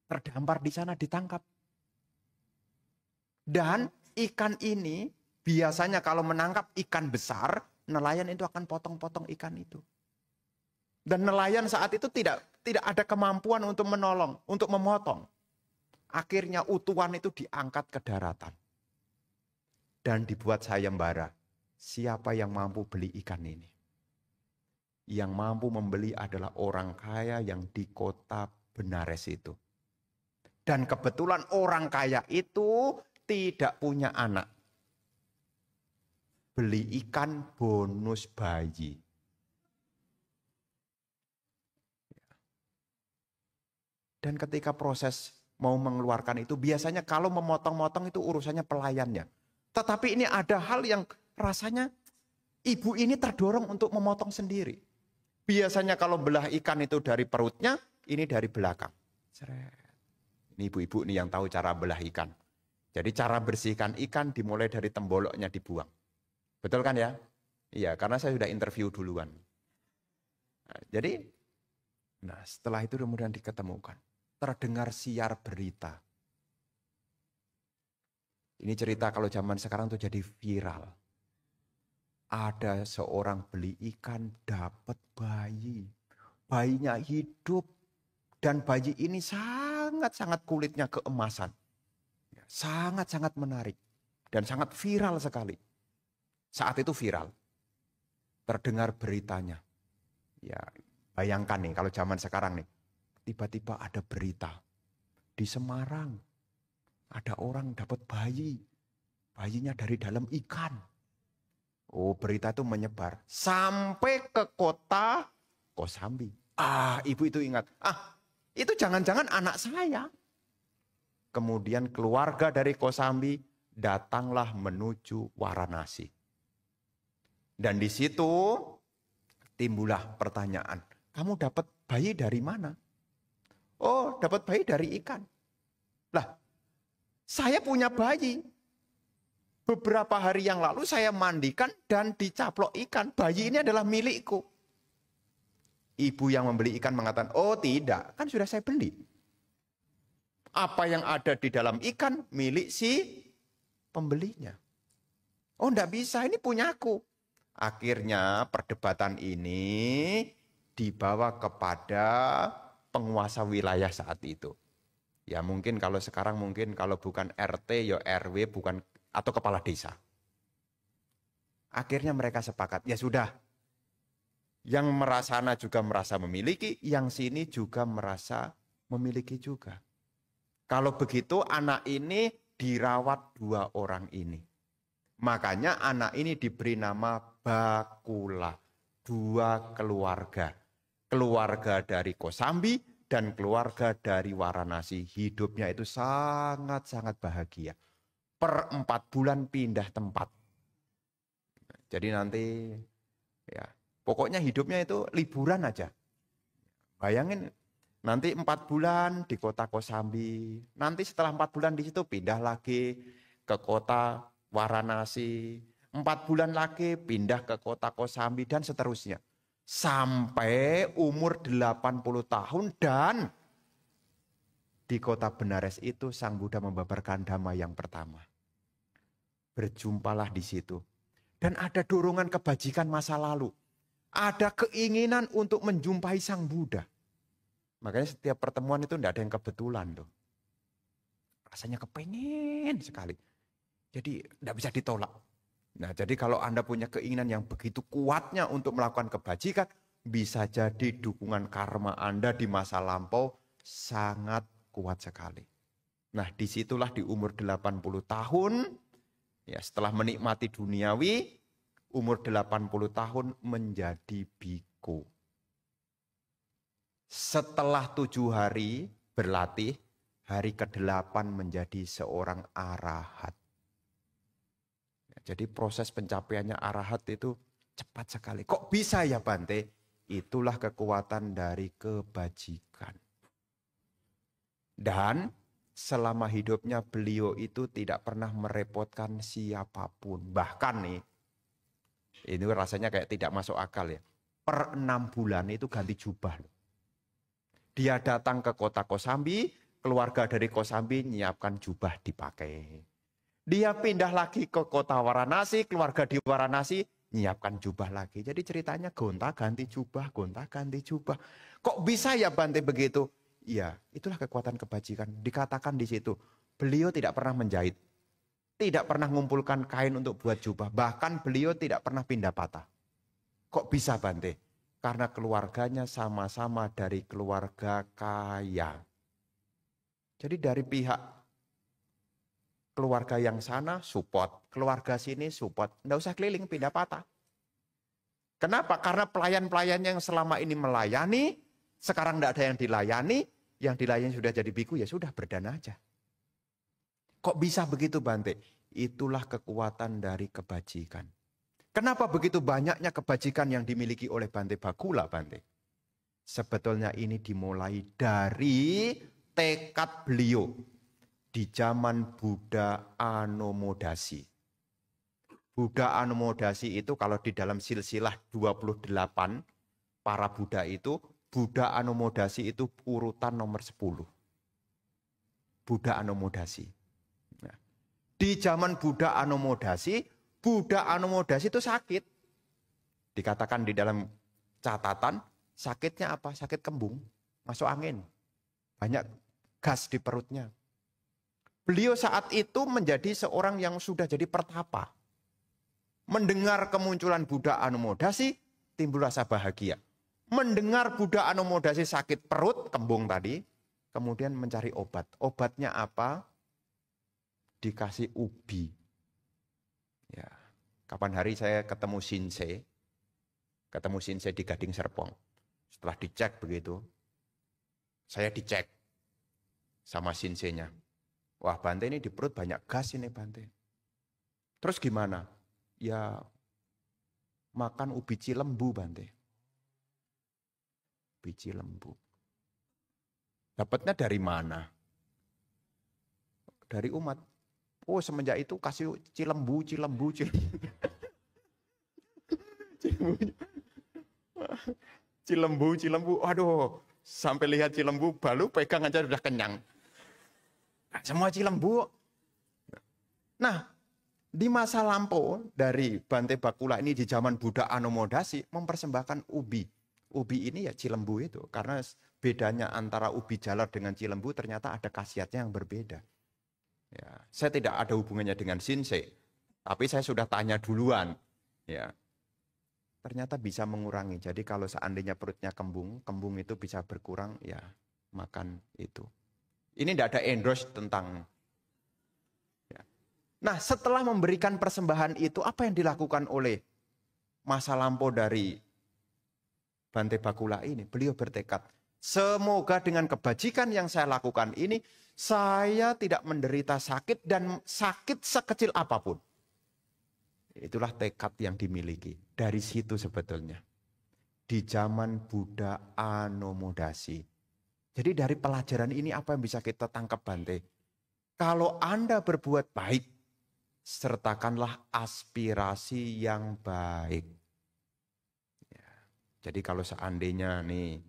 terdampar di sana, ditangkap. Dan ikan ini biasanya kalau menangkap ikan besar, nelayan itu akan potong-potong ikan itu. Dan nelayan saat itu tidak ada kemampuan untuk menolong, untuk memotong. Akhirnya utuhan itu diangkat ke daratan. Dan dibuat sayembara. Siapa yang mampu beli ikan ini? Yang mampu membeli adalah orang kaya yang di kota Benares itu. Dan kebetulan orang kaya itu tidak punya anak. Beli ikan bonus bayi. Dan ketika proses mau mengeluarkan itu, biasanya kalau memotong-motong itu urusannya pelayannya. Tetapi ini ada hal yang rasanya ibu ini terdorong untuk memotong sendiri. Biasanya kalau belah ikan itu dari perutnya, ini dari belakang. Ini ibu-ibu nih yang tahu cara belah ikan. Jadi cara bersihkan ikan dimulai dari temboloknya dibuang. Betul kan ya? Iya, karena saya sudah interview duluan. Nah, setelah itu kemudian diketemukan. Terdengar siar berita. Ini cerita kalau zaman sekarang tuh jadi viral. Ada seorang beli ikan dapat bayi. Bayinya hidup. Dan bayi ini sangat-sangat kulitnya keemasan. Sangat-sangat menarik. Dan sangat viral sekali. Saat itu viral. Terdengar beritanya. Ya, bayangkan nih kalau zaman sekarang nih. Tiba-tiba ada berita. Di Semarang. Ada orang dapat bayi. Bayinya dari dalam ikan. Oh, berita itu menyebar. Sampai ke kota Kosambi. Ibu itu ingat. Itu jangan-jangan anak saya. Kemudian keluarga dari Kosambi datanglah menuju Varanasi. Dan di situ timbullah pertanyaan. Kamu dapat bayi dari mana? Oh, dapat bayi dari ikan. Lah, saya punya bayi. Beberapa hari yang lalu saya mandikan dan dicaplok ikan. Bayi ini adalah milikku. Ibu yang membeli ikan mengatakan, oh tidak, kan sudah saya beli. Apa yang ada di dalam ikan milik si pembelinya. Oh enggak bisa, ini punyaku. Akhirnya perdebatan ini dibawa kepada penguasa wilayah saat itu. Ya mungkin kalau sekarang kalau bukan RT ya RW bukan atau kepala desa. Akhirnya mereka sepakat, ya sudah. Yang merasana juga merasa memiliki, yang sini juga merasa memiliki juga. Kalau begitu anak ini dirawat 2 orang ini. Makanya anak ini diberi nama Bakula. 2 keluarga. Keluarga dari Kosambi dan keluarga dari Varanasi. Hidupnya itu sangat-sangat bahagia. Per 4 bulan pindah tempat. Jadi nanti ya pokoknya hidupnya itu liburan aja. Bayangin nanti 4 bulan di kota Kosambi. Nanti setelah 4 bulan di situ pindah lagi ke kota Varanasi. 4 bulan lagi pindah ke kota Kosambi dan seterusnya. Sampai umur 80 tahun dan di kota Benares itu Sang Buddha membabarkan Dhamma yang pertama. Berjumpalah di situ. Dan ada dorongan kebajikan masa lalu. Ada keinginan untuk menjumpai Sang Buddha. Makanya setiap pertemuan itu tidak ada yang kebetulan tuh. Rasanya kepengen sekali. Jadi tidak bisa ditolak. Nah, jadi kalau Anda punya keinginan yang begitu kuatnya untuk melakukan kebajikan, bisa jadi dukungan karma Anda di masa lampau sangat kuat sekali. Nah, disitulah di umur 80 tahun, ya setelah menikmati duniawi, umur 80 tahun menjadi biku. Setelah 7 hari berlatih, hari ke-8 menjadi seorang arahat. Jadi proses pencapaiannya arahat itu cepat sekali. Kok bisa ya Bante? Itulah kekuatan dari kebajikan. Dan selama hidupnya beliau itu tidak pernah merepotkan siapapun. Bahkan nih, ini rasanya kayak tidak masuk akal ya. Per 6 bulan itu ganti jubah. Dia datang ke kota Kosambi, keluarga dari Kosambi nyiapkan jubah dipakai. Dia pindah lagi ke kota Varanasi, keluarga di Varanasi nyiapkan jubah lagi. Jadi ceritanya gonta-ganti jubah, gonta-ganti jubah. Kok bisa ya Bante begitu? Ya, itulah kekuatan kebajikan. Dikatakan di situ, beliau tidak pernah menjahit. Tidak pernah mengumpulkan kain untuk buat jubah. Bahkan beliau tidak pernah pindah patah. Kok bisa Bante? Karena keluarganya sama-sama dari keluarga kaya. Jadi dari pihak keluarga yang sana support, keluarga sini support. Nggak usah keliling pindah patah. Kenapa? Karena pelayan-pelayan yang selama ini melayani, sekarang nggak ada yang dilayani sudah jadi biku, ya sudah berdana aja. Kok bisa begitu Bante? Itulah kekuatan dari kebajikan. Kenapa begitu banyaknya kebajikan yang dimiliki oleh Bante Bakula, Bante? Sebetulnya ini dimulai dari tekad beliau di zaman Buddha Anomodasi. Buddha Anomodasi itu kalau di dalam silsilah 28 para Buddha itu, Buddha Anomodasi itu urutan nomor 10. Buddha Anomodasi. Nah, di zaman Buddha Anomodasi itu sakit. Dikatakan di dalam catatan, sakitnya apa? Sakit kembung, masuk angin. Banyak gas di perutnya. Beliau saat itu menjadi seorang yang sudah jadi pertapa. Mendengar kemunculan Buddha Anomodasi, timbul rasa bahagia. Mendengar Buddha Anomodasi sakit perut, kembung tadi, kemudian mencari obat. Obatnya apa? Dikasih ubi. Ya, kapan hari saya ketemu Shinsei di Gading Serpong. Setelah dicek begitu, saya dicek sama Shinsei-nya. Wah Bante ini di perut banyak gas ini Bante. Terus gimana? Ya makan ubi cilembu Bante. Ubi cilembu. Dapatnya dari mana? Dari umat. Oh semenjak itu kasih cilembu. Cilembu. Aduh, sampai lihat cilembu baru pegang aja udah kenyang. Semua cilembu. Nah, di masa lampau dari Bante Bakula ini di zaman Buddha Anomodasi mempersembahkan ubi. Ubi ini ya cilembu itu. Karena bedanya antara ubi jalar dengan cilembu ternyata ada khasiatnya yang berbeda. Ya, saya tidak ada hubungannya dengan Shinsei. Tapi saya sudah tanya duluan. Ya, ternyata bisa mengurangi. Jadi kalau seandainya perutnya kembung, kembung itu bisa berkurang, ya makan itu. Ini tidak ada endorse tentang. Ya. Nah, setelah memberikan persembahan itu, apa yang dilakukan oleh masa lampau dari Bante Bakula ini? Beliau bertekad, semoga dengan kebajikan yang saya lakukan ini, saya tidak menderita sakit dan sakit sekecil apapun. Itulah tekad yang dimiliki. Dari situ sebetulnya. Di zaman Buddha anomodasi. Jadi dari pelajaran ini apa yang bisa kita tangkap, Bante? Kalau Anda berbuat baik, sertakanlah aspirasi yang baik. Ya. Jadi kalau seandainya nih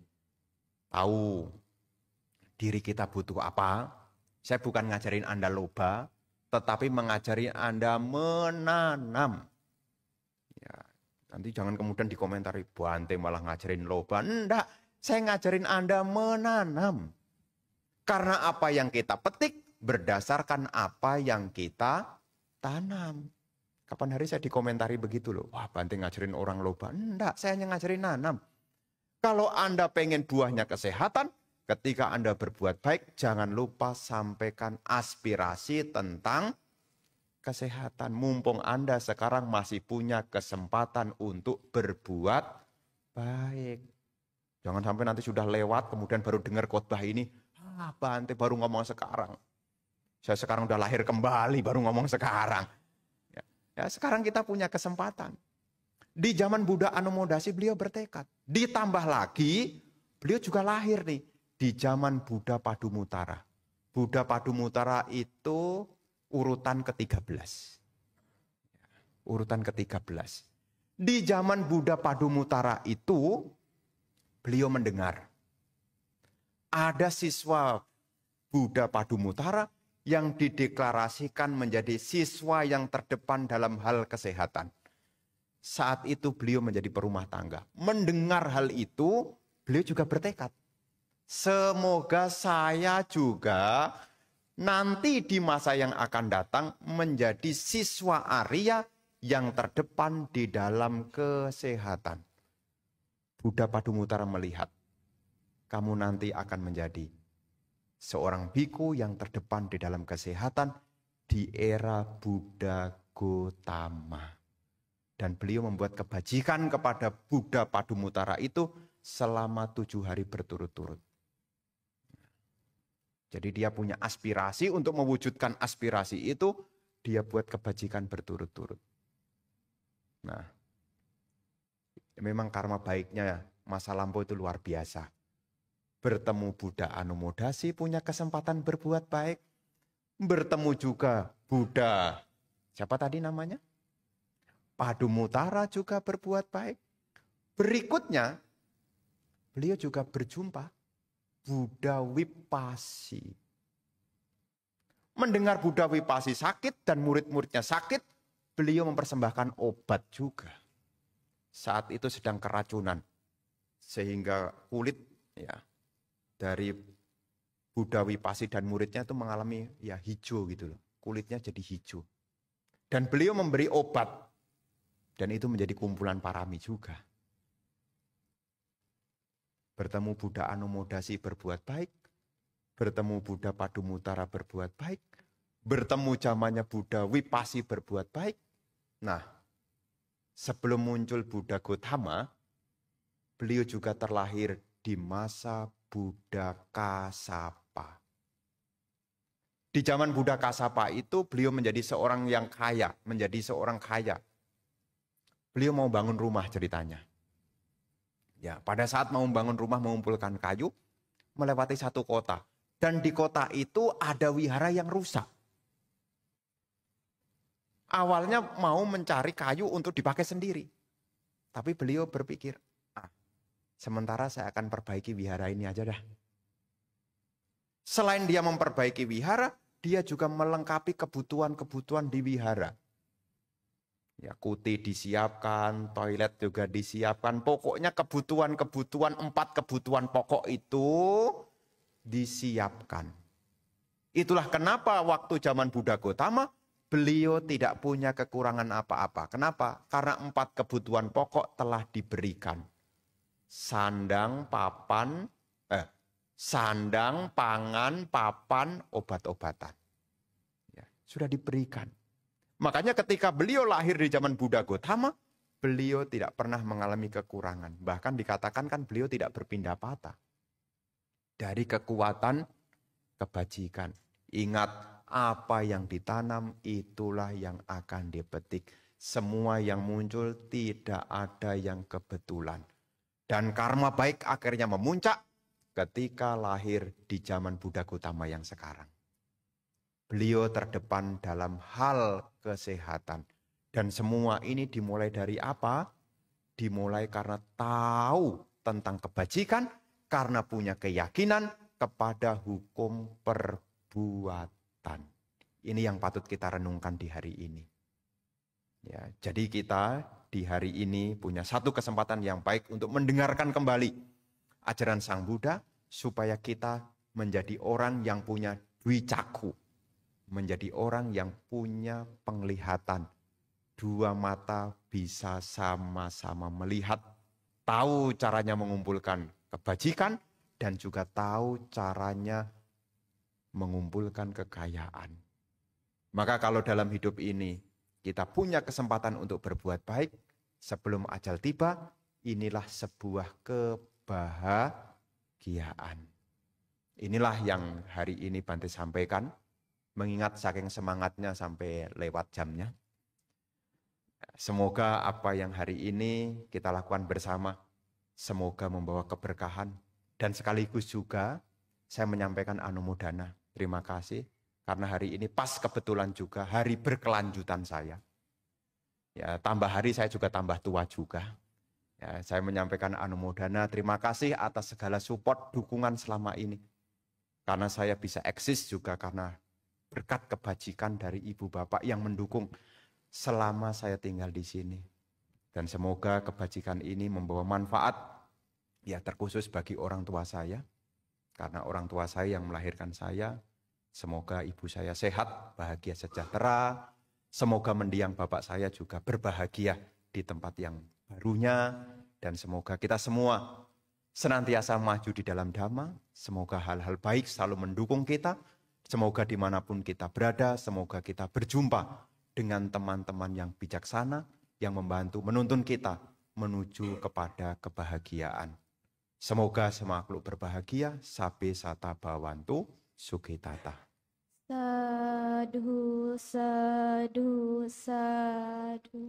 tahu diri kita butuh apa, saya bukan ngajarin Anda loba, tetapi mengajari Anda menanam. Ya, nanti jangan kemudian dikomentari, Bante malah ngajarin loba. Enggak, saya ngajarin Anda menanam. Karena apa yang kita petik berdasarkan apa yang kita tanam. Kapan hari saya dikomentari begitu loh, wah Bante ngajarin orang loba. Enggak, saya hanya ngajarin nanam. Kalau Anda pengen buahnya kesehatan, ketika Anda berbuat baik, jangan lupa sampaikan aspirasi tentang kesehatan. Mumpung Anda sekarang masih punya kesempatan untuk berbuat baik. Jangan sampai nanti sudah lewat, kemudian baru dengar khotbah ini. Bante baru ngomong sekarang. Saya sekarang udah lahir kembali, baru ngomong sekarang. Ya, sekarang kita punya kesempatan. Di zaman Buddha anomodasi beliau bertekad. Ditambah lagi, beliau juga lahir nih. Di zaman Buddha Padumutara. Buddha Padumutara itu urutan ke-13. Urutan ke-13. Di zaman Buddha Padumutara itu, beliau mendengar. Ada siswa Buddha Padumutara yang dideklarasikan menjadi siswa yang terdepan dalam hal kesehatan. Saat itu beliau menjadi perumah tangga. Mendengar hal itu, beliau juga bertekad. Semoga saya juga nanti di masa yang akan datang menjadi siswa Arya yang terdepan di dalam kesehatan. Buddha Padumutara melihat, kamu nanti akan menjadi seorang biku yang terdepan di dalam kesehatan di era Buddha Gotama. Dan beliau membuat kebajikan kepada Buddha Padumutara itu selama 7 hari berturut-turut. Jadi dia punya aspirasi, untuk mewujudkan aspirasi itu, dia buat kebajikan berturut-turut. Nah, memang karma baiknya masa lampau itu luar biasa. Bertemu Buddha anomodasi punya kesempatan berbuat baik. Bertemu juga Buddha, siapa tadi namanya? Padumutara juga berbuat baik. Berikutnya, beliau juga berjumpa Buddha Wipasi. Mendengar Buddha Wipasi sakit dan murid-muridnya sakit, beliau mempersembahkan obat juga. Saat itu sedang keracunan, sehingga kulit ya dari Buddha Wipasi dan muridnya itu mengalami ya hijau gitu loh. Kulitnya jadi hijau. Dan beliau memberi obat. Dan itu menjadi kumpulan parami juga. Bertemu Buddha anomodasi berbuat baik. Bertemu Buddha Padumutara berbuat baik. Bertemu zamannya Buddha Wipasi berbuat baik. Nah, sebelum muncul Buddha Gotama, beliau juga terlahir di masa Buddha Kasapa. Di zaman Buddha Kasapa itu beliau menjadi seorang yang kaya, menjadi seorang kaya. Beliau mau bangun rumah ceritanya. Ya, pada saat mau bangun rumah mengumpulkan kayu, melewati satu kota. Dan di kota itu ada wihara yang rusak. Awalnya mau mencari kayu untuk dipakai sendiri. Tapi beliau berpikir, sementara saya akan perbaiki wihara ini aja dah. Selain dia memperbaiki wihara, dia juga melengkapi kebutuhan-kebutuhan di wihara. Ya, kuti disiapkan, toilet juga disiapkan. Pokoknya kebutuhan-kebutuhan, 4 kebutuhan pokok itu disiapkan. Itulah kenapa waktu zaman Buddha Gotama, Beliau tidak punya kekurangan apa-apa. Kenapa? Karena 4 kebutuhan pokok telah diberikan. Sandang, pangan, papan, obat-obatan. Ya, sudah diberikan. Makanya ketika beliau lahir di zaman Buddha Gautama, beliau tidak pernah mengalami kekurangan. Bahkan dikatakan kan beliau tidak berpindah patah. Dari kekuatan kebajikan. Ingat, apa yang ditanam itulah yang akan dipetik. Semua yang muncul tidak ada yang kebetulan. Dan karma baik akhirnya memuncak ketika lahir di zaman Buddha Gautama yang sekarang. Beliau terdepan dalam hal kesehatan. Dan semua ini dimulai dari apa? Dimulai karena tahu tentang kebajikan, karena punya keyakinan kepada hukum perbuatan. Ini yang patut kita renungkan di hari ini. Ya, jadi kita di hari ini punya satu kesempatan yang baik untuk mendengarkan kembali ajaran Sang Buddha supaya kita menjadi orang yang punya dwicaku, menjadi orang yang punya penglihatan. 2 mata bisa sama-sama melihat, tahu caranya mengumpulkan kebajikan dan juga tahu caranya mengumpulkan kekayaan. Maka kalau dalam hidup ini kita punya kesempatan untuk berbuat baik sebelum ajal tiba, inilah sebuah kebahagiaan. Inilah yang hari ini Bante sampaikan, mengingat saking semangatnya sampai lewat jamnya. Semoga apa yang hari ini kita lakukan bersama, semoga membawa keberkahan. Dan sekaligus juga saya menyampaikan anumodana. Terima kasih. Karena hari ini pas kebetulan juga hari berkelanjutan saya. Ya, tambah hari saya juga tambah tua juga. Ya, saya menyampaikan anumodana. Terima kasih atas segala support, dukungan selama ini. Karena saya bisa eksis juga karena berkat kebajikan dari ibu bapak yang mendukung selama saya tinggal di sini. Dan semoga kebajikan ini membawa manfaat ya terkhusus bagi orang tua saya. Karena orang tua saya yang melahirkan saya. Semoga ibu saya sehat, bahagia sejahtera. Semoga mendiang bapak saya juga berbahagia di tempat yang barunya. Dan semoga kita semua senantiasa maju di dalam dhamma. Semoga hal-hal baik selalu mendukung kita. Semoga dimanapun kita berada, semoga kita berjumpa dengan teman-teman yang bijaksana, yang membantu menuntun kita menuju kepada kebahagiaan. Semoga semua makhluk berbahagia, sabe sata bawantu, sukitata. Sadhu, sadhu, sadhu.